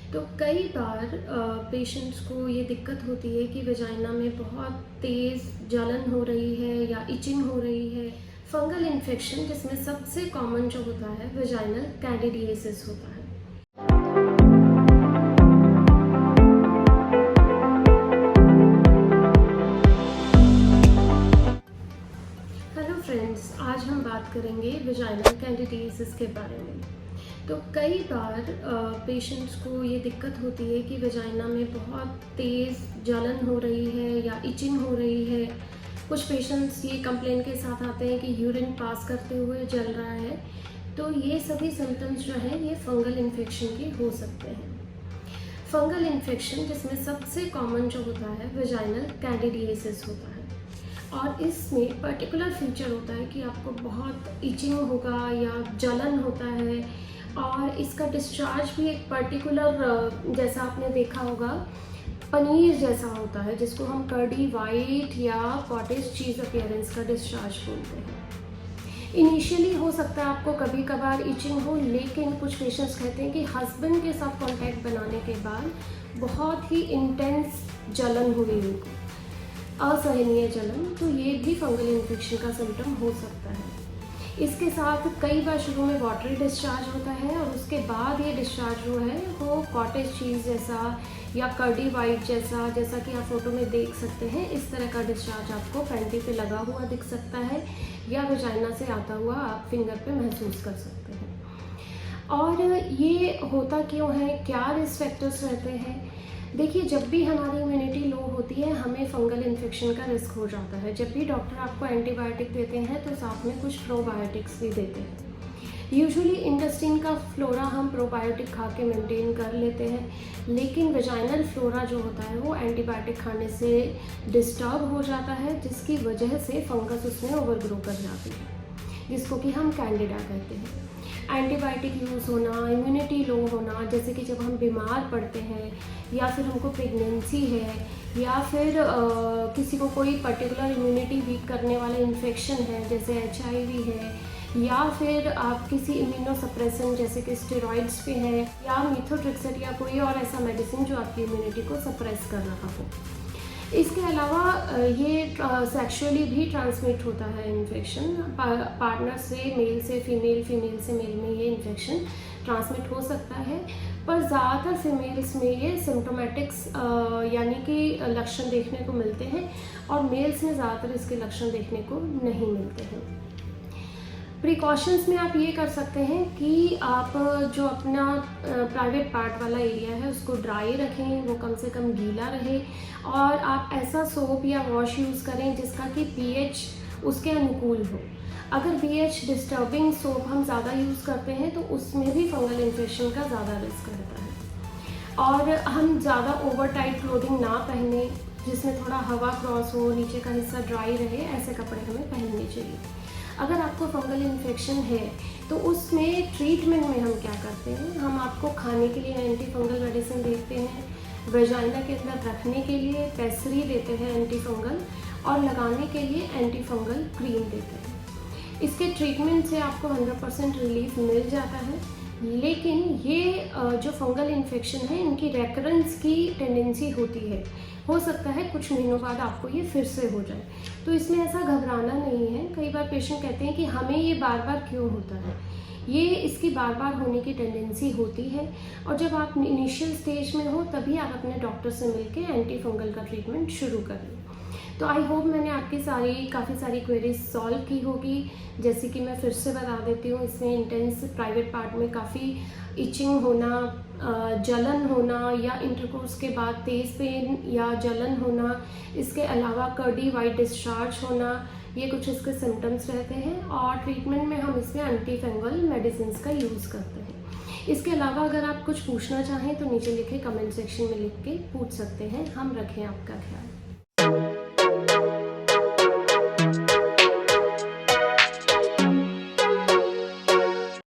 तो कई बार पेशेंट्स को ये दिक्कत होती है कि वजाइना में बहुत तेज़ जलन हो रही है या इचिंग हो रही है। फंगल इन्फेक्शन जिसमें सबसे कॉमन जो होता है वजाइनल कैंडिडियासिस होता है। हेलो फ्रेंड्स, आज हम बात करेंगे वजाइनल कैंडिडियासिस के बारे में। तो कई बार पेशेंट्स को ये दिक्कत होती है कि वजाइना में बहुत तेज़ जलन हो रही है या इचिंग हो रही है। कुछ पेशेंट्स ये कंप्लेन के साथ आते हैं कि यूरिन पास करते हुए जल रहा है। तो ये सभी सिम्टम्स जो हैं ये फंगल इन्फेक्शन के हो सकते हैं। फंगल इन्फेक्शन जिसमें सबसे कॉमन जो होता है वजाइनल कैंडिडियासिस होता है और इसमें पर्टिकुलर फीचर होता है कि आपको बहुत इचिंग होगा या जलन होता है और इसका डिस्चार्ज भी एक पर्टिकुलर जैसा आपने देखा होगा पनीर जैसा होता है, जिसको हम कर्डी वाइट या कॉटेज चीज़ अपीयरेंस का डिस्चार्ज बोलते हैं। इनिशियली हो सकता है आपको कभी कभार इचिंग हो, लेकिन कुछ पेशेंट्स कहते हैं कि हस्बैंड के साथ कांटेक्ट बनाने के बाद बहुत ही इंटेंस जलन हुई उनको, असहनीय जलन। तो ये भी फंगल इन्फेक्शन का सिम्टम हो सकता है। इसके साथ कई बार शुरू में वाटरी डिस्चार्ज होता है और उसके बाद ये डिस्चार्ज जो है वो कॉटेज चीज़ जैसा या कर्डी वाइट जैसा कि आप फोटो में देख सकते हैं, इस तरह का डिस्चार्ज आपको पैंटी पे लगा हुआ दिख सकता है या वजाइना से आता हुआ आप फिंगर पे महसूस कर सकते हैं। और ये होता क्यों है, क्या रिस्क फैक्टर्स रहते हैं? देखिए, जब भी हमारी इम्यूनिटी लो होती है हमें फंगल इन्फेक्शन का रिस्क हो जाता है। जब भी डॉक्टर आपको एंटीबायोटिक देते हैं तो साथ में कुछ प्रोबायोटिक्स भी देते हैं। यूजुअली इंटेस्टाइन का फ्लोरा हम प्रोबायोटिक खा के मेंटेन कर लेते हैं, लेकिन वेजाइनल फ्लोरा जो होता है वो एंटीबायोटिक खाने से डिस्टर्ब हो जाता है, जिसकी वजह से फंगस उसमें ओवरग्रो कर जाती है, जिसको कि हम कैंडिडा कहते हैं। एंटीबायोटिक यूज़ होना, इम्यूनिटी लो होना, जैसे कि जब हम बीमार पड़ते हैं या फिर हमको प्रेगनेंसी है या फिर किसी को कोई पर्टिकुलर इम्यूनिटी वीक करने वाला इन्फेक्शन है जैसे HIV है, या फिर आप किसी इम्यूनोसप्रेसेंट जैसे कि स्टेरॉइड्स पे हैं या मीथोट्रेक्सेट या कोई और ऐसा मेडिसिन जो आपकी इम्यूनिटी को सप्रेस कर रहा हो। इसके अलावा ये सेक्सुअली भी ट्रांसमिट होता है इन्फेक्शन, पार्टनर से मेल से फीमेल, फीमेल से मेल में ये इन्फेक्शन ट्रांसमिट हो सकता है। पर ज़्यादातर फीमेल्स में ये सिम्टोमेटिक्स यानी कि लक्षण देखने को मिलते हैं और मेल्स में ज़्यादातर इसके लक्षण देखने को नहीं मिलते हैं। प्रिकॉशंस में आप ये कर सकते हैं कि आप जो अपना प्राइवेट पार्ट वाला एरिया है उसको ड्राई रखें, वो कम से कम गीला रहे, और आप ऐसा सोप या वॉश यूज़ करें जिसका कि pH उसके अनुकूल हो। अगर pH डिस्टर्बिंग सोप हम ज़्यादा यूज़ करते हैं तो उसमें भी फंगल इन्फेक्शन का ज़्यादा रिस्क रहता है। और हम ज़्यादा ओवर टाइट क्लोथिंग ना पहने, जिसमें थोड़ा हवा क्रॉस हो, नीचे का हिस्सा ड्राई रहे, ऐसे कपड़े हमें पहनने चाहिए। अगर आपको फंगल इन्फेक्शन है तो उसमें ट्रीटमेंट में हम क्या करते हैं, हम आपको खाने के लिए एंटी फंगल मेडिसिन देते हैं, वजाइना के अंदर रखने के लिए पेसरी देते हैं एंटी फंगल, और लगाने के लिए एंटी फंगल क्रीम देते हैं। इसके ट्रीटमेंट से आपको 100% रिलीफ मिल जाता है, लेकिन ये जो फंगल इन्फेक्शन है इनकी रेकरेंस की टेंडेंसी होती है। हो सकता है कुछ महीनों बाद आपको ये फिर से हो जाए, तो इसमें ऐसा घबराना नहीं है। कई बार पेशेंट कहते हैं कि हमें ये बार बार क्यों होता है। ये इसकी बार बार होने की टेंडेंसी होती है, और जब आप इनिशियल स्टेज में हो तभी आप अपने डॉक्टर से मिलकर एंटी फंगल का ट्रीटमेंट शुरू करें। तो आई होप मैंने आपकी काफ़ी सारी क्वेरीज सॉल्व की होगी। जैसे कि मैं फिर से बता देती हूँ, इसमें इंटेंस प्राइवेट पार्ट में काफ़ी इचिंग होना, जलन होना या इंटरकोर्स के बाद तेज़ पेन या जलन होना, इसके अलावा कर्डी वाइट डिस्चार्ज होना, ये कुछ इसके सिम्टम्स रहते हैं। और ट्रीटमेंट में हम इसमें एंटी फंगल मेडिसिन का यूज़ करते हैं। इसके अलावा अगर आप कुछ पूछना चाहें तो नीचे लिखे कमेंट सेक्शन में लिख के पूछ सकते हैं। हम रखें आपका ख्याल।